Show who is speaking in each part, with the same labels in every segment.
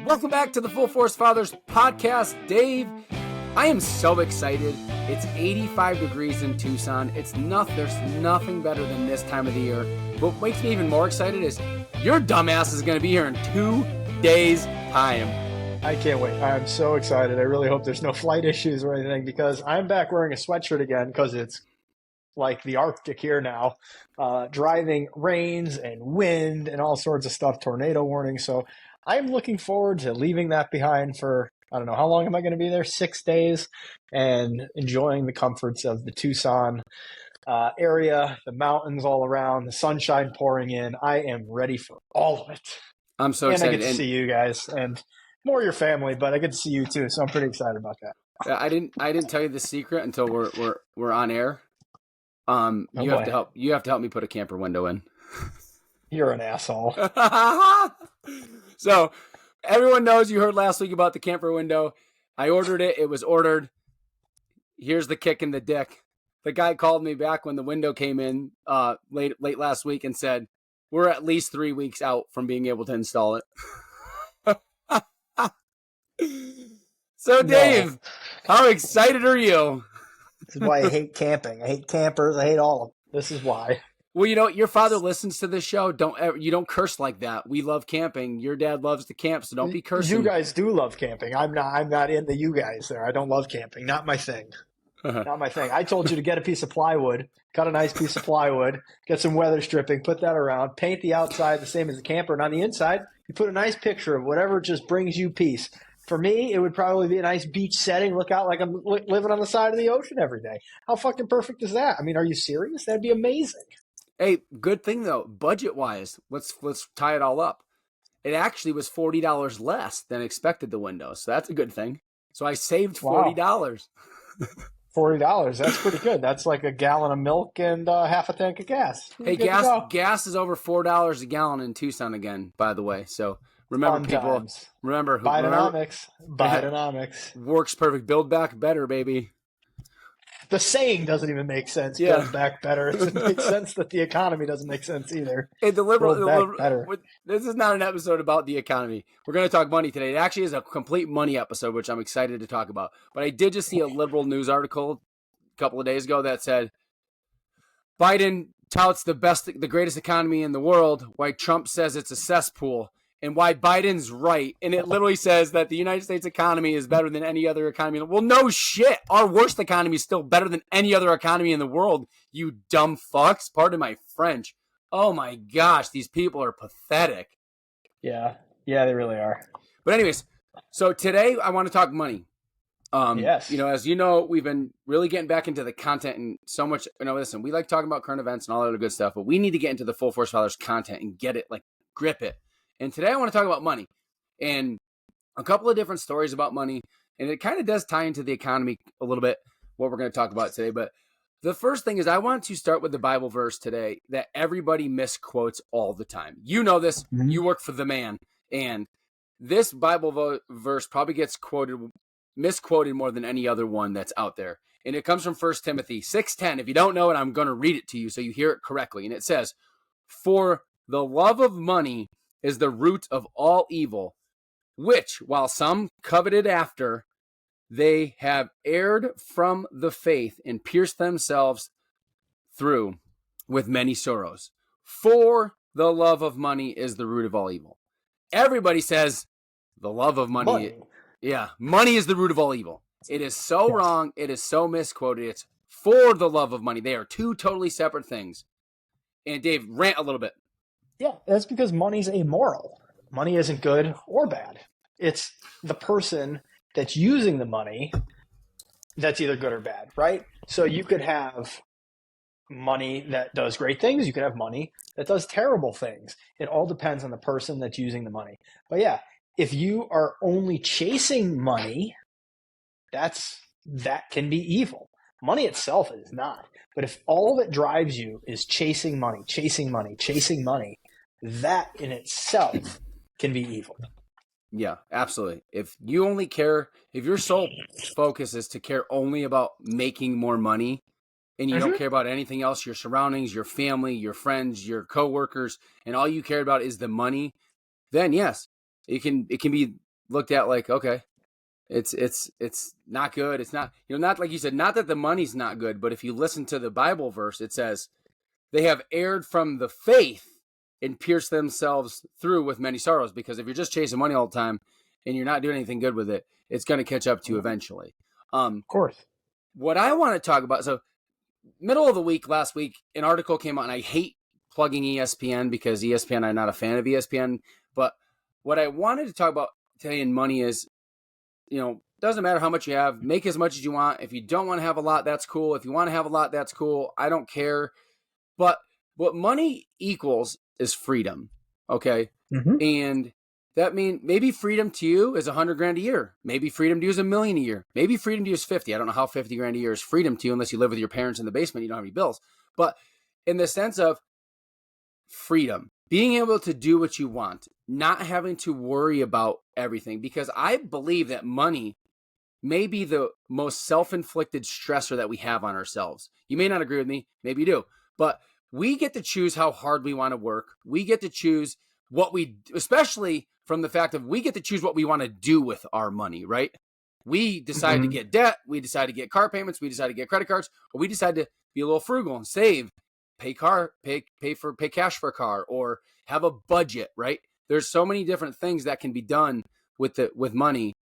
Speaker 1: Welcome back to the Full Force Fathers podcast. Dave, I am so excited. It's 85 degrees in Tucson. There's nothing better than this time of the year. What makes me even more excited is your dumbass is going to be here in 2 days' time.
Speaker 2: I can't wait. I'm so excited. I really hope there's no flight issues or anything, because I'm back wearing a sweatshirt again because it's like the Arctic here now. Driving rains and wind and all sorts of stuff, tornado warnings. So I'm looking forward to leaving that behind for, I don't know, how long am I going to be there? 6 days, and enjoying the comforts of the Tucson area, the mountains all around, the sunshine pouring in. I am ready for all of it.
Speaker 1: I'm so excited.
Speaker 2: And I get to see you guys and more your family, but I get to see you too. So I'm pretty excited about that.
Speaker 1: I didn't tell you the secret until we're on air. You have to help me put a camper window in.
Speaker 2: You're an asshole.
Speaker 1: So everyone knows, you heard last week about the camper window. I ordered it. It was ordered. Here's the kick in the dick. The guy called me back when the window came in late last week and said, we're at least 3 weeks out from being able to install it. So Dave, how excited are you?
Speaker 2: This is why I hate camping. I hate campers. I hate all of them. This is why.
Speaker 1: Well, you know, your father listens to this show. You don't curse like that. We love camping. Your dad loves to camp, so don't be cursing.
Speaker 2: You guys do love camping. I'm not in the you guys there. I don't love camping. Not my thing. Not my thing. I told you to get a piece of plywood, cut a nice piece of plywood, get some weather stripping, put that around, paint the outside the same as the camper, and on the inside, you put a nice picture of whatever just brings you peace. For me, it would probably be a nice beach setting, look out like I'm living on the side of the ocean every day. How fucking perfect is that? I mean, are you serious? That'd be amazing.
Speaker 1: Hey, good thing though, budget-wise, let's tie it all up. It actually was $40 less than expected, the window, so that's a good thing. So I saved $40.
Speaker 2: Wow. $40, that's pretty good. That's like a gallon of milk and half a tank of gas.
Speaker 1: Hey, gas is over $4 a gallon in Tucson again, by the way. So remember, people, remember
Speaker 2: Bidenomics.
Speaker 1: Works perfect. Build back better, baby.
Speaker 2: The saying doesn't even make sense.
Speaker 1: Yeah.
Speaker 2: Build back better. It doesn't make sense that the economy doesn't make sense either.
Speaker 1: Hey, this is not an episode about the economy. We're going to talk money today. It actually is a complete money episode, which I'm excited to talk about. But I did just see a liberal news article a couple of days ago that said Biden touts the greatest economy in the world, while Trump says it's a cesspool, and why Biden's right. And it literally says that the United States economy is better than any other economy. Well, no shit. Our worst economy is still better than any other economy in the world, you dumb fucks. Pardon my French. Oh my gosh, these people are pathetic.
Speaker 2: Yeah, they really are.
Speaker 1: But anyways, so today I want to talk money.
Speaker 2: Yes.
Speaker 1: You know, as you know, we've been really getting back into the content and so much. You know, listen, we like talking about current events and all that other good stuff, but we need to get into the Full Force Fathers content and get it, like, grip it. And today I want to talk about money and a couple of different stories about money. And it kind of does tie into the economy a little bit, what we're going to talk about today. But the first thing is I want to start with the Bible verse today that everybody misquotes all the time. You know this. Mm-hmm. You work for the man. And this Bible verse probably gets misquoted more than any other one that's out there. And it comes from 1 Timothy 6:10. If you don't know it, I'm going to read it to you so you hear it correctly. And it says, "For the love of money is the root of all evil, which, while some coveted after, they have erred from the faith and pierced themselves through with many sorrows. For the love of money is the root of all evil." Everybody says the love of money. Yeah, money is the root of all evil. It is so wrong. It is so misquoted. It's for the love of money. They are two totally separate things. And Dave, rant a little bit.
Speaker 2: Yeah, that's because money's amoral. Money isn't good or bad. It's the person that's using the money that's either good or bad, right? So you could have money that does great things. You could have money that does terrible things. It all depends on the person that's using the money. But yeah, if you are only chasing money, that can be evil. Money itself is not. But if all that drives you is chasing money, that in itself can be evil.
Speaker 1: Yeah, absolutely. If you only care, if your sole focus is to care only about making more money and you don't care about anything else, your surroundings, your family, your friends, your coworkers, and all you care about is the money, then yes, it can be looked at like, okay, it's not good. It's not, not like you said, not that the money's not good, but if you listen to the Bible verse, it says they have erred from the faith and pierced themselves through with many sorrows. Because if you're just chasing money all the time and you're not doing anything good with it, it's going to catch up to you eventually.
Speaker 2: Of course.
Speaker 1: What I want to talk about, so middle of the week, last week, an article came out, and I hate plugging ESPN because ESPN, I'm not a fan of ESPN, but what I wanted to talk about today in money is, doesn't matter how much you have, make as much as you want. If you don't want to have a lot, that's cool. If you want to have a lot, that's cool. I don't care. But what money equals is freedom. Okay.
Speaker 2: Mm-hmm.
Speaker 1: And that means maybe freedom to you is $100,000 a year. Maybe freedom to you is $1 million a year. Maybe freedom to you is 50. I don't know how $50,000 a year is freedom to you unless you live with your parents in the basement. You don't have any bills. But in the sense of freedom, being able to do what you want, not having to worry about everything, because I believe that money may be the most self-inflicted stressor that we have on ourselves. You may not agree with me, maybe you do, but we get to choose how hard we want to work. We get to choose what we, especially from the fact of we get to choose what we want to do with our money, right? We decide to get debt, we decide to get car payments, we decide to get credit cards, or we decide to be a little frugal and save, pay cash for a car, or have a budget, right? There's so many different things that can be done with money,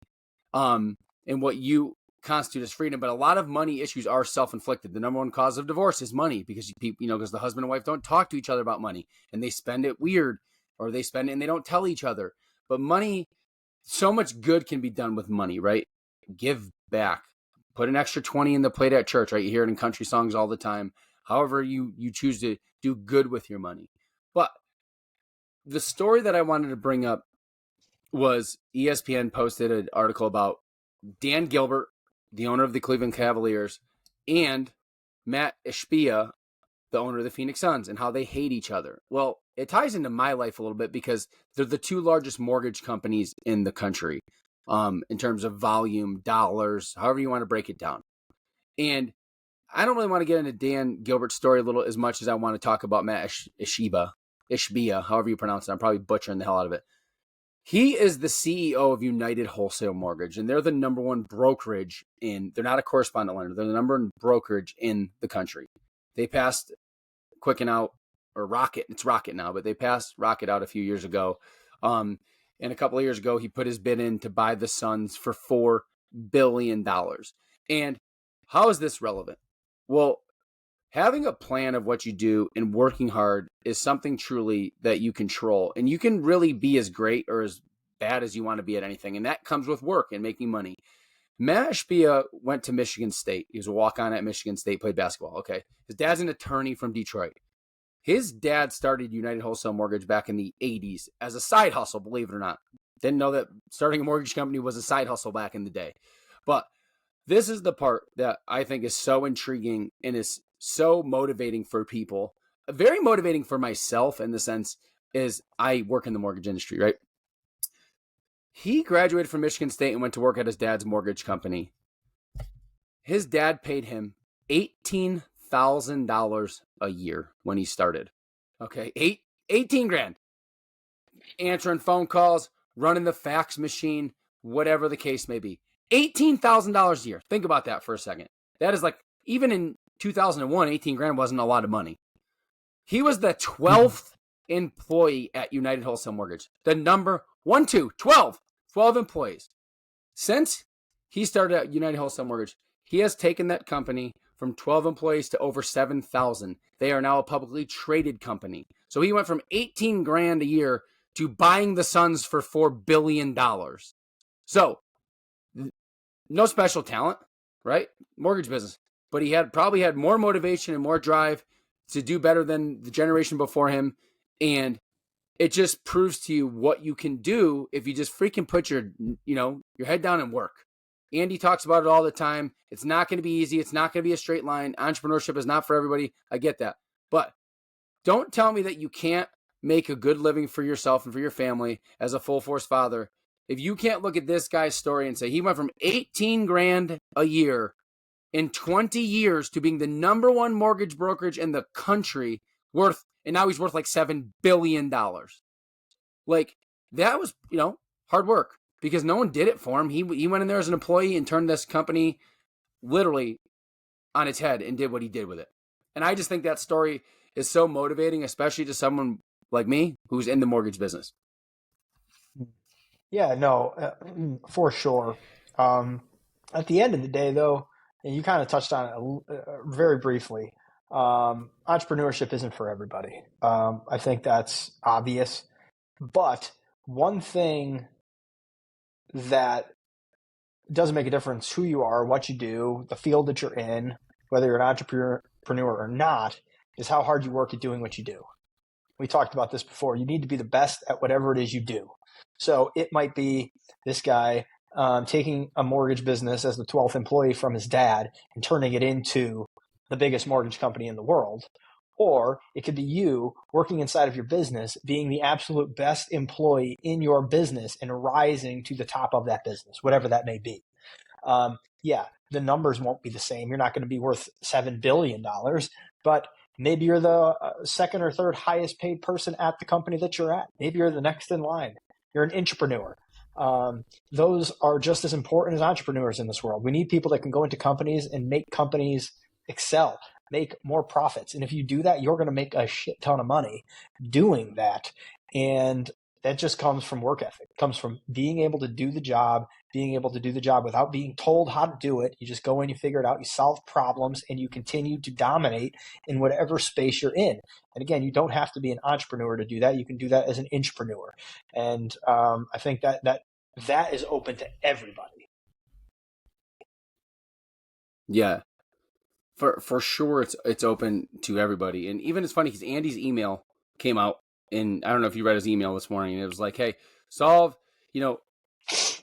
Speaker 1: and what you constitute as freedom. But a lot of money issues are self-inflicted. The number one cause of divorce is money, because because the husband and wife don't talk to each other about money, and they spend it weird, or they spend it and they don't tell each other. But money, so much good can be done with money, right? Give back, put an extra 20 in the plate at church, right? You hear it in country songs all the time. However you choose to do good with your money. But the story that I wanted to bring up was ESPN posted an article about Dan Gilbert, the owner of the Cleveland Cavaliers, and Matt Ishbia, the owner of the Phoenix Suns, and how they hate each other. Well, it ties into my life a little bit because they're the two largest mortgage companies in the country, in terms of volume, dollars, however you want to break it down. And I don't really want to get into Dan Gilbert's story a little as much as I want to talk about Matt Ishbia, however you pronounce it. I'm probably butchering the hell out of it. He is the CEO of United Wholesale Mortgage, and they're the number one brokerage they're not a correspondent lender. They're the number one brokerage in the country. They passed Quicken out, or Rocket. It's Rocket now, but they passed Rocket out a few years ago. And a couple of years ago, he put his bid in to buy the Suns for $4 billion. And how is this relevant? Well, having a plan of what you do and working hard is something truly that you control. And you can really be as great or as bad as you want to be at anything. And that comes with work and making money. Matt Ishbia went to Michigan State. He was a walk-on at Michigan State, played basketball. Okay. His dad's an attorney from Detroit. His dad started United Wholesale Mortgage back in the 80s as a side hustle, believe it or not. Didn't know that starting a mortgage company was a side hustle back in the day. But this is the part that I think is so intriguing and is so motivating for people. Very motivating for myself in the sense is I work in the mortgage industry, right? He graduated from Michigan State and went to work at his dad's mortgage company. His dad paid him $18,000 a year when he started. Okay, 18 grand. Answering phone calls, running the fax machine, whatever the case may be. $18,000 a year. Think about that for a second. That is like, even in 2001, 18 grand wasn't a lot of money. He was the 12th employee at United Wholesale Mortgage. The number 12 employees. Since he started at United Wholesale Mortgage, he has taken that company from 12 employees to over 7,000. They are now a publicly traded company. So he went from 18 grand a year to buying the Suns for $4 billion. So, no special talent, right? Mortgage business. But he probably had more motivation and more drive to do better than the generation before him. And it just proves to you what you can do if you just freaking put your head down and work. Andy talks about it all the time. It's not going to be easy. It's not going to be a straight line. Entrepreneurship is not for everybody. I get that. But don't tell me that you can't make a good living for yourself and for your family as a full force father if you can't look at this guy's story and say he went from 18 grand a year in 20 years to being the number one mortgage brokerage in the country, and now he's worth like $7 billion. Like, that was, hard work. because no one did it for him. He went in there as an employee and turned this company literally on its head and did what he did with it. And I just think that story is so motivating, especially to someone like me who's in the mortgage business.
Speaker 2: Yeah, no, for sure. At the end of the day, though, and you kind of touched on it very briefly, entrepreneurship isn't for everybody. I think that's obvious. But one thing that doesn't make a difference who you are, what you do, the field that you're in, whether you're an entrepreneur or not, is how hard you work at doing what you do. We talked about this before. You need to be the best at whatever it is you do. So it might be this guy taking a mortgage business as the 12th employee from his dad and turning it into the biggest mortgage company in the world. Or it could be you working inside of your business, being the absolute best employee in your business and rising to the top of that business, whatever that may be. Yeah, the numbers won't be the same. You're not going to be worth $7 billion, but maybe you're the second or third highest paid person at the company that you're at. Maybe you're the next in line. You're an intrepreneur. Those are just as important as entrepreneurs in this world. We need people that can go into companies and make companies excel, make more profits. And if you do that, you're going to make a shit ton of money doing that. And that just comes from work ethic. It comes from being able to do the job, without being told how to do it. You just go in, you figure it out, you solve problems, and you continue to dominate in whatever space you're in. And again, you don't have to be an entrepreneur to do that. You can do that as an intrapreneur. And I think that is open to everybody.
Speaker 1: Yeah, for sure, it's open to everybody. And even it's funny because Andy's email came out, and I don't know if you read his email this morning. And it was like, hey, solve,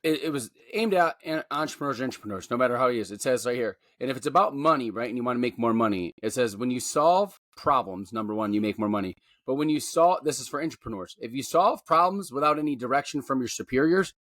Speaker 1: it was aimed at entrepreneurs or intrapreneurs, no matter how he is. It says right here, and if it's about money, right, and you want to make more money, it says when you solve problems, number one, you make more money. But when you solve, this is for intrapreneurs, if you solve problems without any direction from your superiors,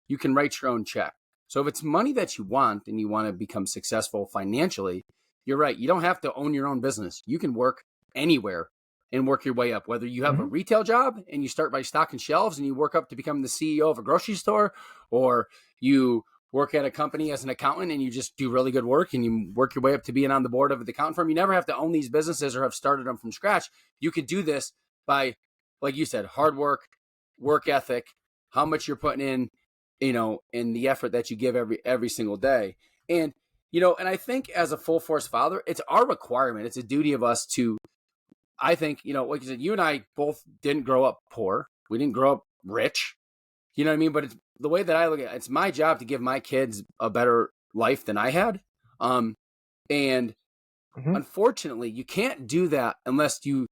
Speaker 1: you can write your own check. So if it's money that you want and you want to become successful financially, you're right. You don't have to own your own business. You can work anywhere and work your way up. Whether you have a retail job and you start by stocking shelves and you work up to become the CEO of a grocery store, or you work at a company as an accountant and you just do really good work and you work your way up to being on the board of the accountant firm. You never have to own these businesses or have started them from scratch. You could do this by, like you said, hard work, work ethic, how much you're putting in, in the effort that you give every single day. And, and I think as a full force father, it's our requirement. It's a duty of us to, I think, like you said, you and I both didn't grow up poor. We didn't grow up rich. You know what I mean? But it's the way that I look at it, it's my job to give my kids a better life than I had. And unfortunately, you can't do that unless you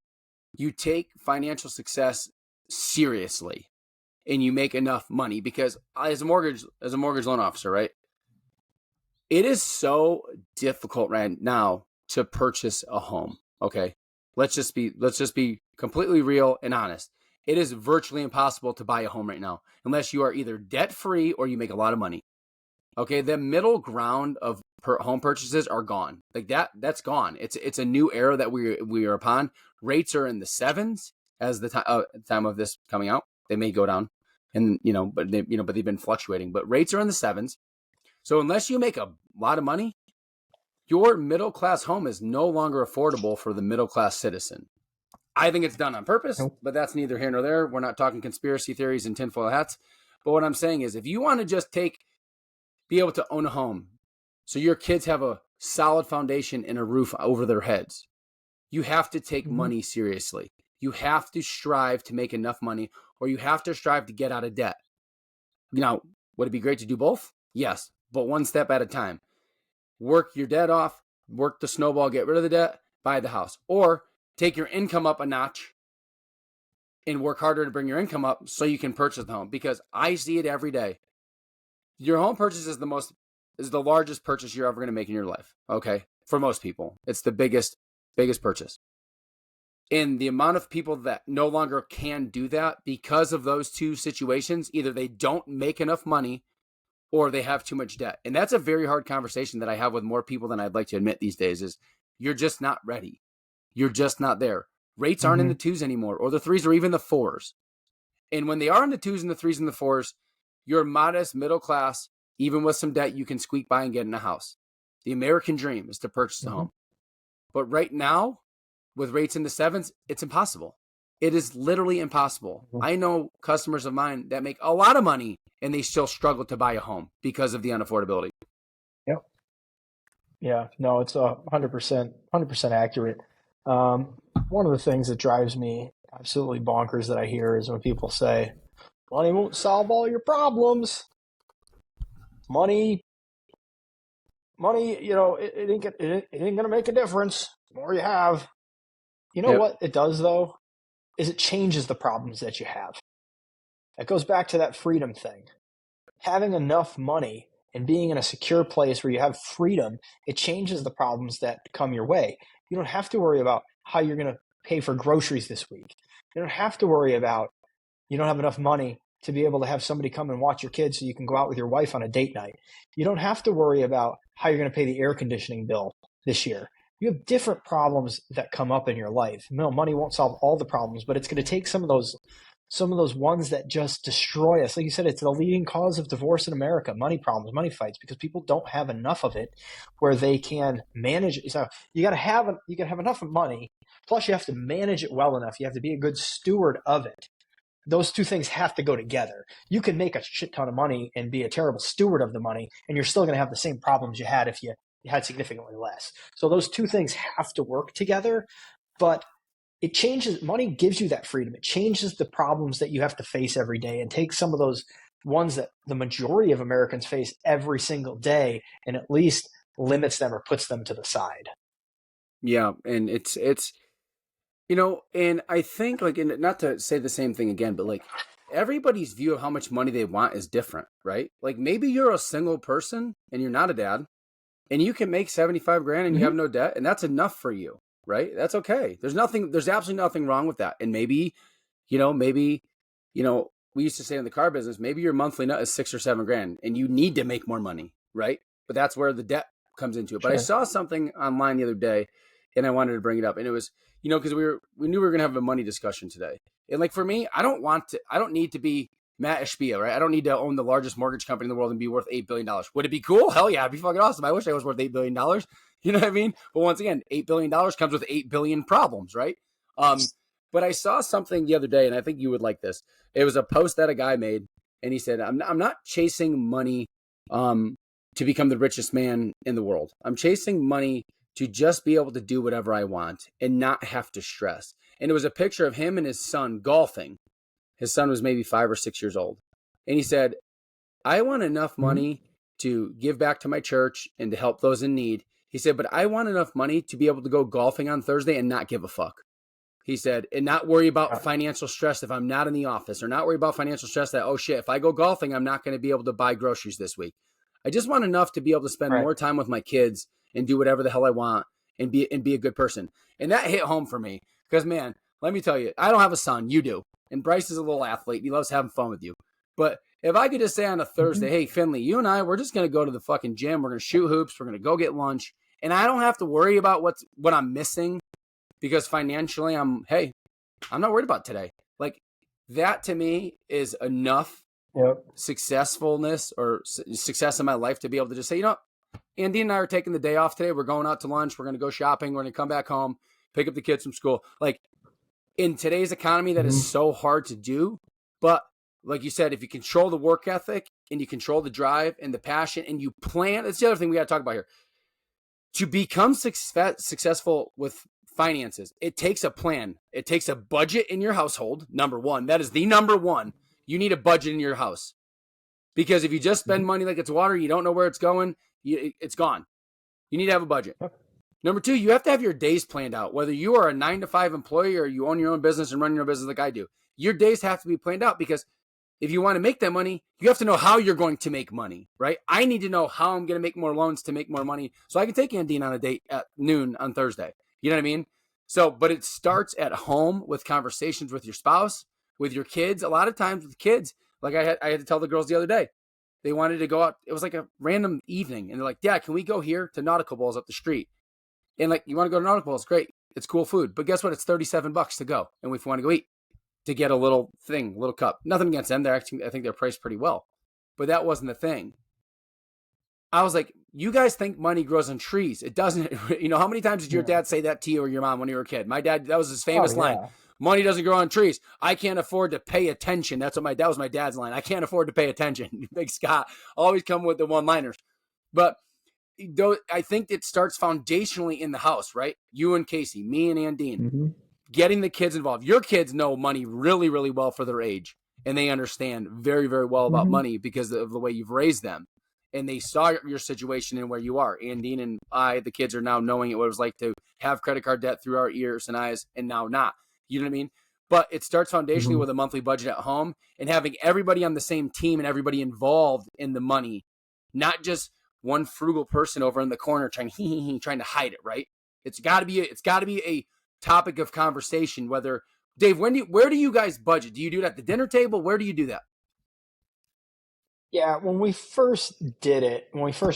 Speaker 1: take financial success seriously and you make enough money. Because as a mortgage loan officer, right, it is so difficult right now to purchase a home. Okay. Let's just be completely real and honest. It is virtually impossible to buy a home right now unless you are either debt free or you make a lot of money. Okay, the middle ground of home purchases are gone. Like that's gone. It's a new era that we are upon. Rates are in the 7s as the time of this coming out. They may go down, and but they've been fluctuating. But rates are in the 7s. So unless you make a lot of money, your middle class home is no longer affordable for the middle class citizen. I think it's done on purpose, but that's neither here nor there. We're not talking conspiracy theories and tinfoil hats. But what I'm saying is, if you want to just be able to own a home so your kids have a solid foundation and a roof over their heads, you have to take money seriously. You have to strive to make enough money, or you have to strive to get out of debt. Now, would it be great to do both? Yes, but one step at a time. Work your debt off, work the snowball, get rid of the debt, buy the house. Or take your income up a notch and work harder to bring your income up so you can purchase the home. Because I see it every day. Your home purchase is the largest purchase you're ever going to make in your life. Okay. For most people, it's the biggest purchase. And the amount of people that no longer can do that because of those two situations, either they don't make enough money or they have too much debt. And that's a very hard conversation that I have with more people than I'd like to admit these days, is you're just not ready. You're just not there. Rates aren't in the 2s anymore, or the 3s, or even the 4s. And when they are in the 2s and the 3s and the 4s, you're modest middle class, even with some debt, you can squeak by and get in a house. The American dream is to purchase a home. But right now, with rates in the sevens, it's impossible. It is literally impossible. I know customers of mine that make a lot of money and they still struggle to buy a home because of the unaffordability.
Speaker 2: Yep. Yeah, no, it's 100% accurate. One of the things that drives me absolutely bonkers that I hear is when people say, money won't solve all your problems. Money, it ain't gonna make a difference. The more you have, you know what it does though, is it changes the problems that you have. It goes back to that freedom thing. Having enough money and being in a secure place where you have freedom, it changes the problems that come your way. You don't have to worry about how you're going to pay for groceries this week. You don't have to worry about you don't have enough money to be able to have somebody come and watch your kids so you can go out with your wife on a date night. You don't have to worry about how you're going to pay the air conditioning bill this year. You have different problems that come up in your life. No, money won't solve all the problems, but it's going to take some of those ones that just destroy us. Like you said, it's the leading cause of divorce in America, money problems, money fights, because people don't have enough of it where they can manage it. So you got to have enough money, plus you have to manage it well enough. You have to be a good steward of it. Those two things have to go together. You can make a shit ton of money and be a terrible steward of the money, and you're still going to have the same problems you had if you had significantly less. So those two things have to work together, but it changes. Money gives you that freedom. It changes the problems that you have to face every day and takes some of those ones that the majority of Americans face every single day and at least limits them or puts them to the side.
Speaker 1: Yeah. And it's, and I think not to say the same thing again, but everybody's view of how much money they want is different, right? Like maybe you're a single person and you're not a dad and you can make 75 grand and you have no debt and that's enough for you. Right? That's okay. There's absolutely nothing wrong with that. And maybe, we used to say in the car business, maybe your monthly nut is 6 or 7 grand and you need to make more money. Right. But that's where the debt comes into it. But I saw something online the other day and I wanted to bring it up. And it was, because we knew we were going to have a money discussion today. And for me, I don't need to be Matt Ishbia, right? I don't need to own the largest mortgage company in the world and be worth $8 billion. Would it be cool? Hell yeah. It'd be fucking awesome. I wish I was worth $8 billion. You know what I mean? But once again, $8 billion comes with 8 billion problems, right? But I saw something the other day, and I think you would like this. It was a post that a guy made, and he said, I'm not chasing money to become the richest man in the world. I'm chasing money to just be able to do whatever I want and not have to stress. And it was a picture of him and his son golfing. His son was maybe 5 or 6 years old. And he said, I want enough money to give back to my church and to help those in need. He said, but I want enough money to be able to go golfing on Thursday and not give a fuck. He said, and not worry about financial stress if I'm not in the office, or not worry about financial stress that, oh shit, if I go golfing, I'm not going to be able to buy groceries this week. I just want enough to be able to spend more time with my kids and do whatever the hell I want and be a good person. And that hit home for me because, man, let me tell you, I don't have a son. You do. And Bryce is a little athlete. He loves having fun with you. But if I could just say on a Thursday, hey, Finley, you and I, we're just going to go to the fucking gym. We're going to shoot hoops. We're going to go get lunch. And I don't have to worry about what I'm missing because financially I'm not worried about today. Like that to me is enough successfulness or success in my life to be able to just say, Andy and I are taking the day off today. We're going out to lunch. We're going to go shopping. We're going to come back home, pick up the kids from school. Like in today's economy, that is so hard to do. But like you said, if you control the work ethic and you control the drive and the passion and you plan, that's the other thing we got to talk about here. To become successful with finances, it takes a plan. It takes a budget in your household. Number one, that is the number one. You need a budget in your house because if you just spend money like it's water, you don't know where it's going, it's gone. You need to have a budget. Number two, you have to have your days planned out. Whether you are a 9-to-5 employee or you own your own business and run your own business like I do, your days have to be planned out because if you want to make that money, you have to know how you're going to make money, right? I need to know how I'm going to make more loans to make more money so I can take Andine on a date at noon on Thursday. You know what I mean? So, but it starts at home with conversations with your spouse, with your kids. A lot of times with kids, like I had to tell the girls the other day, they wanted to go out. It was like a random evening. And they're like, Dad, can we go here to Nautical Bowls up the street? And like, you want to go to Nautical Bowls? Great. It's cool food. But guess what? It's $37 to go. And if we want to go eat, to get a little cup. Nothing against them. I think they're priced pretty well. but that wasn't the thing. I was like, you guys think money grows on trees. It doesn't. You know, how many times did your dad say that to you or your mom when you were a kid? My dad, that was his famous line. Money doesn't grow on trees. I can't afford to pay attention. That was my dad's line. I can't afford to pay attention. Big Scott always come with the one-liners. But though, I think it starts foundationally in the house, right? You and Casey, me and Andine, getting the kids involved. Your kids know money really, really well for their age, and they understand very, very well about money because of the way you've raised them. And they saw your situation and where you are. Andine and I, the kids, are now knowing what it was like to have credit card debt through our ears and eyes and now not. You know what I mean? But it starts foundationally with a monthly budget at home and having everybody on the same team and everybody involved in the money, not just one frugal person over in the corner trying to hide it, right? It's got to be a topic of conversation. Whether, Dave, where do you guys budget? Do you do it at the dinner table? Where do you do that?
Speaker 2: Yeah, when we first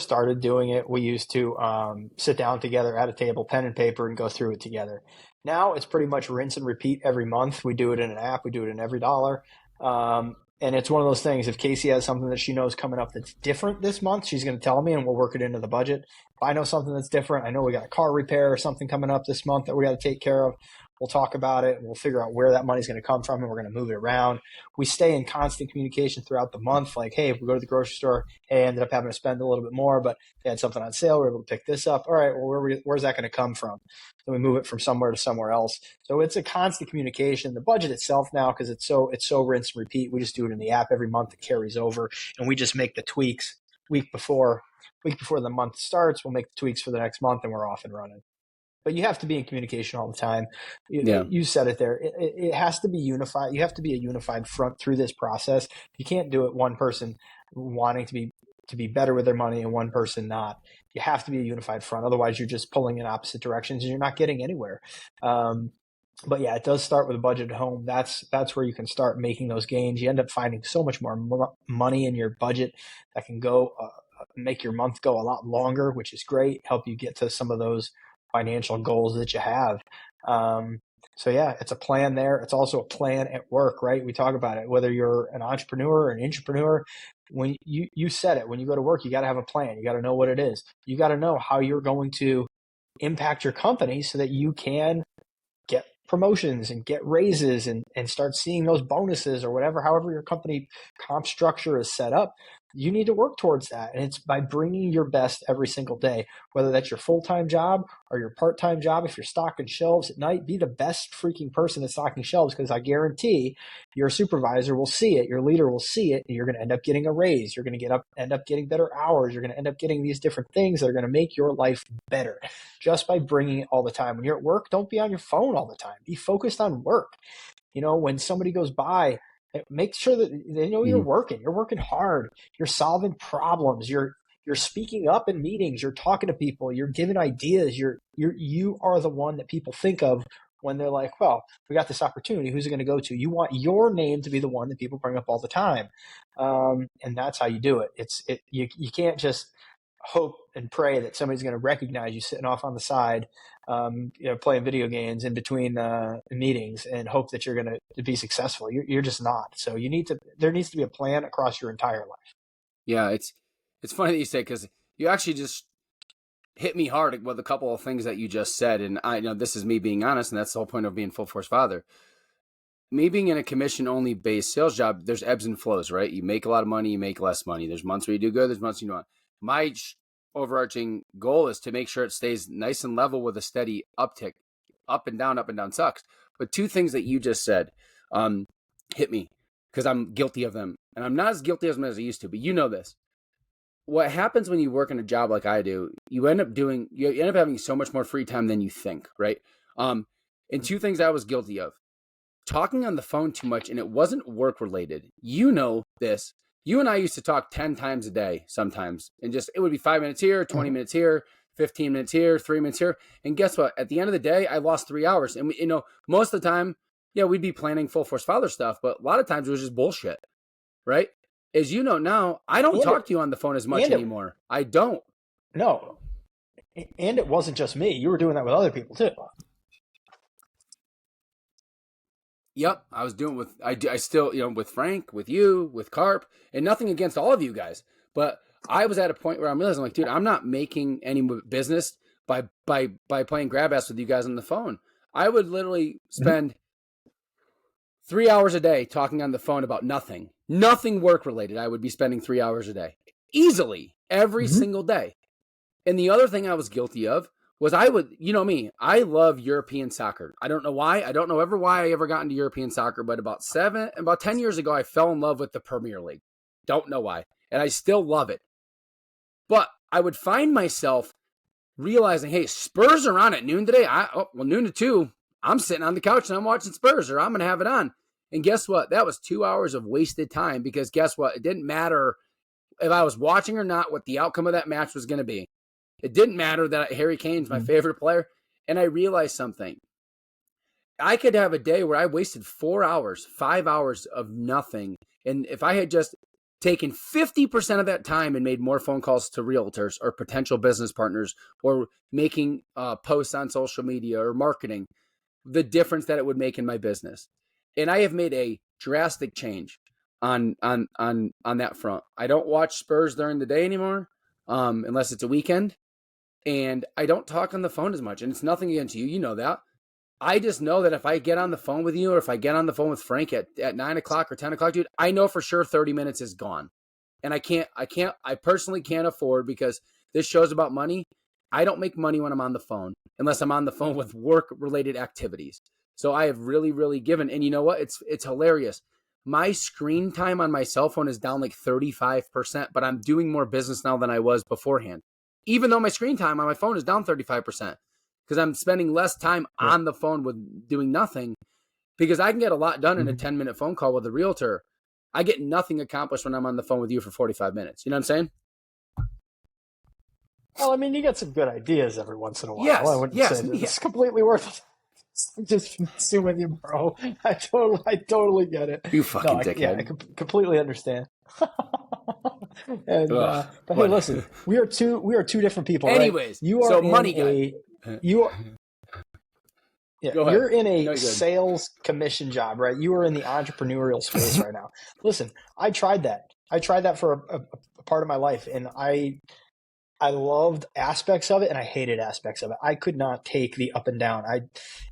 Speaker 2: started doing it, we used to sit down together at a table, pen and paper, and go through it together. Now it's pretty much rinse and repeat every month. We do it in an app. We do it in every dollar. And it's one of those things. If Casey has something that she knows coming up that's different this month, she's going to tell me and we'll work it into the budget. If I know something that's different, I know we got a car repair or something coming up this month that we got to take care of. We'll talk about it and we'll figure out where that money's going to come from and we're going to move it around. We stay in constant communication throughout the month. Like, hey, if we go to the grocery store, hey, I ended up having to spend a little bit more, but they had something on sale. We were able to pick this up. All right, well, where's that going to come from? Then we move it from somewhere to somewhere else. So it's a constant communication. The budget itself now, because it's so rinse and repeat, we just do it in the app every month. It carries over and we just make the tweaks week before the month starts. We'll make the tweaks for the next month and we're off and running. But you have to be in communication all the time. You said it there. It has to be unified. You have to be a unified front through this process. You can't do it one person wanting to be better with their money and one person not. You have to be a unified front. Otherwise, you're just pulling in opposite directions and you're not getting anywhere. But yeah, it does start with a budget at home. That's where you can start making those gains. You end up finding so much more money in your budget that can go make your month go a lot longer, which is great. Help you get to some of those financial goals that you have. So yeah, it's a plan there. It's also a plan at work, right? We talk about it, whether you're an entrepreneur or an intrapreneur. When you said it, when you go to work, you got to have a plan. You got to know what it is. You got to know how you're going to impact your company so that you can get promotions and get raises and start seeing those bonuses or whatever, however your company comp structure is set up. You need to work towards that. And it's by bringing your best every single day, whether that's your full-time job or your part-time job. If you're stocking shelves at night, be the best freaking person at stocking shelves, because I guarantee your supervisor will see it. Your leader will see it. And you're going to end up getting a raise. You're going to end up getting better hours. You're going to end up getting these different things that are going to make your life better just by bringing it all the time. When you're at work, don't be on your phone all the time. Be focused on work. You know, when somebody goes by, make sure that they know you're working hard, you're solving problems, you're speaking up in meetings, you're talking to people, you're giving ideas, you are the one that people think of when they're like, well, we got this opportunity, who's it going to go to? You want your name to be the one that people bring up all the time. And that's how you do it. You can't just hope and pray that somebody's going to recognize you sitting off on the side, playing video games in between meetings and hope that you're going to be successful. You're just not. So there needs to be a plan across your entire life.
Speaker 1: Yeah. It's funny that you say, because you actually just hit me hard with a couple of things that you just said. And I know this is me being honest, and that's the whole point of being Full Force Father. Me being in a commission-only based sales job, there's ebbs and flows, right? You make a lot of money, you make less money. There's months where you do good, there's months you don't. My overarching goal is to make sure it stays nice and level with a steady uptick. Up and down sucks. But two things that you just said hit me because I'm guilty of them. And I'm not as guilty of them as I used to, but you know this. What happens when you work in a job like I do, you end up having so much more free time than you think, right? And two things I was guilty of. Talking on the phone too much, and it wasn't work related. You know this. You and I used to talk 10 times a day sometimes, and it would be 5 minutes here, 20 minutes here, 15 minutes here, 3 minutes here. And guess what? At the end of the day, I lost 3 hours. And most of the time, we'd be planning Full Force Father stuff, but a lot of times it was just bullshit, right? As you know now, I don't talk to you on the phone as much anymore. I don't.
Speaker 2: No. And it wasn't just me. You were doing that with other people too.
Speaker 1: Yep, I was doing with I still, with Frank, with you, with Carp, and nothing against all of you guys, but I was at a point where I'm realizing, like, dude, I'm not making any business by playing grab ass with you guys on the phone. I would literally
Speaker 2: Mhm.
Speaker 1: spend 3 hours a day talking on the phone about nothing work related. I would be spending 3 hours a day easily every
Speaker 2: Mhm.
Speaker 1: single day. And the other thing I was guilty of was me, I love European soccer. I don't know why. I don't know ever why I ever got into European soccer, but about 10 years ago, I fell in love with the Premier League. Don't know why. And I still love it. But I would find myself realizing, hey, Spurs are on at noon today. Noon to 2. I'm sitting on the couch and I'm watching Spurs, or I'm going to have it on. And guess what? That was 2 hours of wasted time, because guess what? It didn't matter if I was watching or not what the outcome of that match was going to be. It didn't matter that Harry Kane's my favorite player. And I realized something. I could have a day where I wasted 4 hours, 5 hours of nothing. And if I had just taken 50% of that time and made more phone calls to realtors or potential business partners, or making posts on social media or marketing, the difference that it would make in my business. And I have made a drastic change on that front. I don't watch Spurs during the day anymore, unless it's a weekend. And I don't talk on the phone as much. And it's nothing against you. You know that. I just know that if I get on the phone with you, or if I get on the phone with Frank at 9 o'clock or 10 o'clock, dude, I know for sure 30 minutes is gone. And I personally can't afford, because this show's about money. I don't make money when I'm on the phone, unless I'm on the phone with work related activities. So I have really, really given. And you know what? It's hilarious. My screen time on my cell phone is down like 35%, but I'm doing more business now than I was beforehand. Even though my screen time on my phone is down 35%, because I'm spending less time
Speaker 2: Yep.
Speaker 1: on the phone with doing nothing, because I can get a lot done in a
Speaker 2: Mhm.
Speaker 1: 10-minute phone call with a realtor. I get nothing accomplished when I'm on the phone with you for 45 minutes. You know what I'm saying?
Speaker 2: Well, I mean, you get some good ideas every once in a while. I
Speaker 1: Yes,
Speaker 2: wouldn't say
Speaker 1: yes,
Speaker 2: that
Speaker 1: yeah.
Speaker 2: it's completely worth it. I'm just messing with you, bro. I totally get it.
Speaker 1: You
Speaker 2: No,
Speaker 1: fucking
Speaker 2: yeah, I
Speaker 1: dickhead.
Speaker 2: completely understand. And
Speaker 1: Ugh,
Speaker 2: but hey,
Speaker 1: what?
Speaker 2: listen, we are two different people, right?
Speaker 1: Anyways,
Speaker 2: You are
Speaker 1: so
Speaker 2: in
Speaker 1: money guy.
Speaker 2: a you are Yeah,
Speaker 1: Go ahead.
Speaker 2: you're in a
Speaker 1: No, you're good.
Speaker 2: sales commission job, right? You are in the entrepreneurial space right now. Listen, I tried that. I tried that for a part of my life, and I loved aspects of it and I hated aspects of it. I could not take the up and down.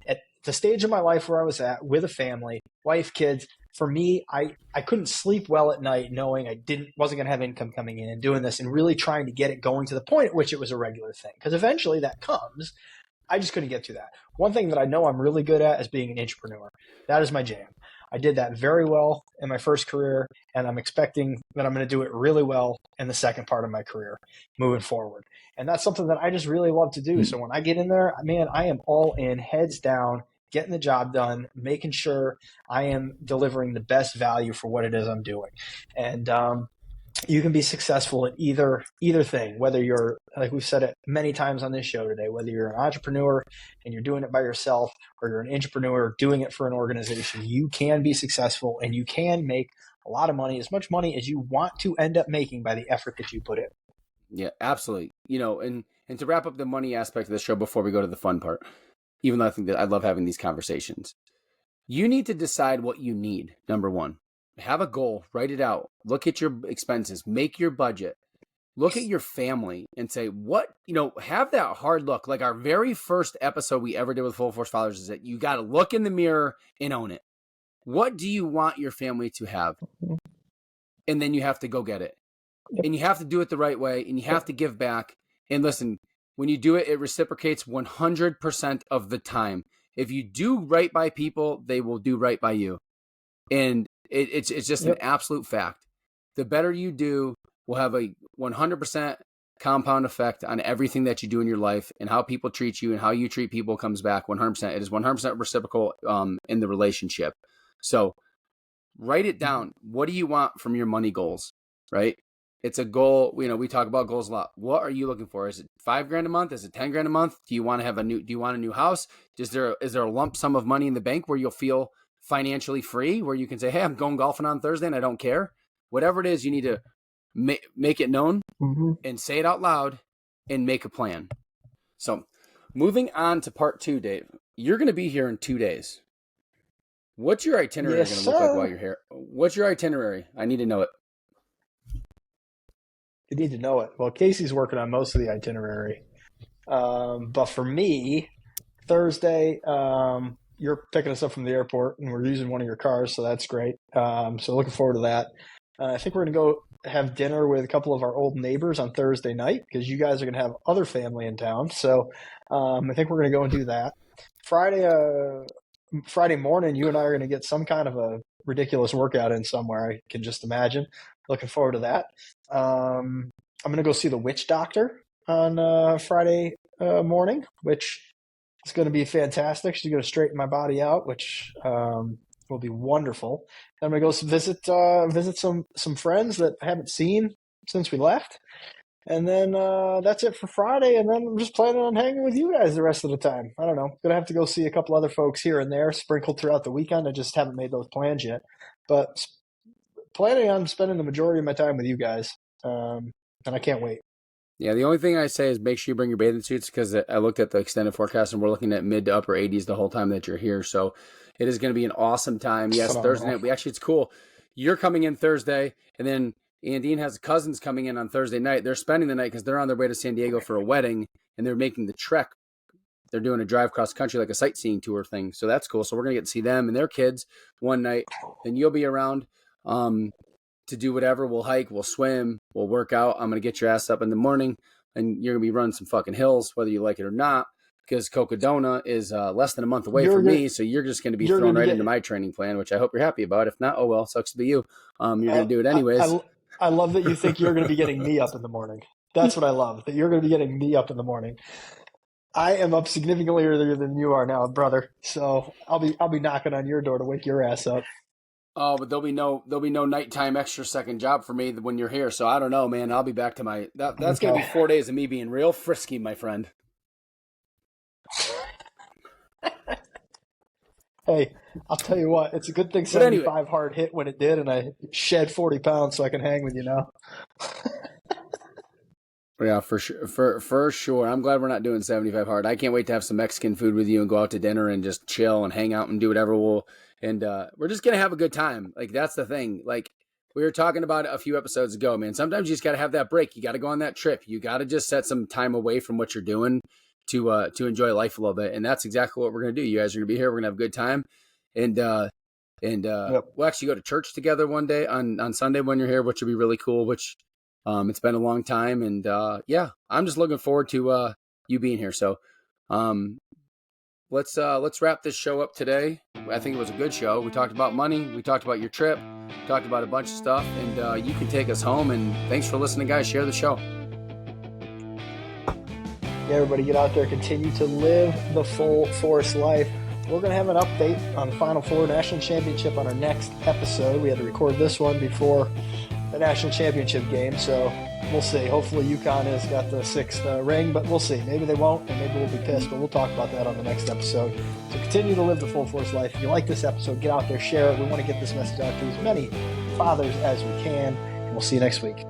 Speaker 2: At the stage of my life where I was at, with a family, wife, kids, for me, I couldn't sleep well at night knowing I wasn't going to have income coming in and doing this and really trying to get it going to the point at which it was a regular thing. Because eventually that comes. I just couldn't get to that. One thing that I know I'm really good at is being an entrepreneur. That is my jam. I did that very well in my first career, and I'm expecting that I'm going to do it really well in the second part of my career moving forward. And that's something that I just really love to do. So when I get in there, man, I am all in, heads down, getting the job done, making sure I am delivering the best value for what it is I'm doing. And you can be successful at either thing, whether you're, like we've said it many times on this show today, whether you're an entrepreneur and you're doing it by yourself, or you're an entrepreneur doing it for an organization. You can be successful and you can make a lot of money, as much money as you want to end up making by the effort that you put in.
Speaker 1: Yeah, absolutely. And to wrap up the money aspect of the show before we go to the fun part, even though I think that I love having these conversations, you need to decide what you need. Number one, have a goal, write it out, look at your expenses, make your budget, look at your family and say, have that hard look. Like our very first episode we ever did with Full Force Fathers is that you got to look in the mirror and own it. What do you want your family to have? And then you have to go get it.
Speaker 2: Yep.
Speaker 1: And you have to do it the right way, and you have to give back. And listen, when you do it, it reciprocates 100% of the time. If you do right by people, they will do right by you. And it's just an
Speaker 2: Yep.
Speaker 1: absolute fact. The better you do will have a 100% compound effect on everything that you do in your life, and how people treat you and how you treat people comes back 100%. It is 100% reciprocal in the relationship. So write it down. What do you want from your money goals, right? It's a goal. We talk about goals a lot. What are you looking for? Is it $5,000 a month? Is it $10,000 a month? Do you want a new house? Is there a lump sum of money in the bank where you'll feel financially free, where you can say, hey, I'm going golfing on Thursday and I don't care? Whatever it is, you need to make it known
Speaker 2: Mm-hmm.
Speaker 1: and say it out loud and make a plan. So moving on to part 2, Dave, you're going to be here in 2 days. What's your itinerary
Speaker 2: Yes,
Speaker 1: going to look like
Speaker 2: sir.
Speaker 1: while you're here? What's your itinerary? I need to know it.
Speaker 2: You need to know it. Well, Casey's working on most of the itinerary. But for me, Thursday, you're picking us up from the airport, and we're using one of your cars, so that's great. So looking forward to that. I think we're going to go have dinner with a couple of our old neighbors on Thursday night because you guys are going to have other family in town. So I think we're going to go and do that. Friday morning, you and I are going to get some kind of a ridiculous workout in somewhere. I can just imagine. Looking forward to that. I'm going to go see the witch doctor on Friday morning, which is going to be fantastic. She's going to straighten my body out, which will be wonderful. I'm going to go visit some friends that I haven't seen since we left. And then that's it for Friday. And then I'm just planning on hanging with you guys the rest of the time. I don't know. Going to have to go see a couple other folks here and there sprinkled throughout the weekend. I just haven't made those plans yet. But planning on spending the majority of my time with you guys. And I can't wait.
Speaker 1: Yeah, the only thing I say is make sure you bring your bathing suits because I looked at the extended forecast and we're looking at mid to upper 80s the whole time that you're here. So it is going to be an awesome time. Yes,
Speaker 2: Phenomenal.
Speaker 1: Thursday night. It's cool. You're coming in Thursday, and then Andine has cousins coming in on Thursday night. They're spending the night because they're on their way to San Diego for a wedding, and they're making the trek. They're doing a drive cross country, like a sightseeing tour thing. So that's cool. So we're going to get to see them and their kids one night. Then you'll be around to do whatever. We'll hike, we'll swim, we'll work out. I'm going to get your ass up in the morning, and you're going to be running some fucking hills, whether you like it or not, because Cocodona is less than a month away from me. So you're just going to be thrown right into my training plan, which I hope you're happy about. If not, oh well, sucks to be you. You're going to do it anyways.
Speaker 2: I love that you think you're going to be getting me up in the morning. That's what I love, that you're going to be getting me up in the morning. I am up significantly earlier than you are now, brother. So I'll be knocking on your door to wake your ass up.
Speaker 1: Oh, but there'll be no nighttime extra second job for me when you're here. So I don't know, man. I'll be back to my that's okay. Gonna be 4 days of me being real frisky, my friend.
Speaker 2: Hey, I'll tell you what, it's a good thing 75 hard hit when it did, and I shed 40 pounds so I can hang with you now.
Speaker 1: Yeah, for sure. For sure. I'm glad we're not doing 75 hard. I can't wait to have some Mexican food with you and go out to dinner and just chill and hang out and do whatever we're just going to have a good time. Like, that's the thing. Like, we were talking about it a few episodes ago, man. Sometimes you just got to have that break. You got to go on that trip. You got to just set some time away from what you're doing to enjoy life a little bit. And that's exactly what we're going to do. You guys are going to be here. We're going to have a good time. And yep. We'll actually go to church together one day on Sunday when you're here, which will be really cool, which it's been a long time. And yeah, I'm just looking forward to you being here. So let's wrap this show up today. I think it was a good show. We talked about money. We talked about your trip. Talked about a bunch of stuff. And you can take us home. And thanks for listening, guys. Share the show.
Speaker 2: Yeah, everybody get out there. Continue to live the full force life. We're going to have an update on the Final Four National Championship on our next episode. We had to record this one before the National Championship game, so we'll see. Hopefully UConn has got the 6th ring, but we'll see. Maybe they won't, and maybe we'll be pissed, but we'll talk about that on the next episode. So continue to live the full force life. If you like this episode, get out there, share it. We want to get this message out to as many fathers as we can, and we'll see you next week.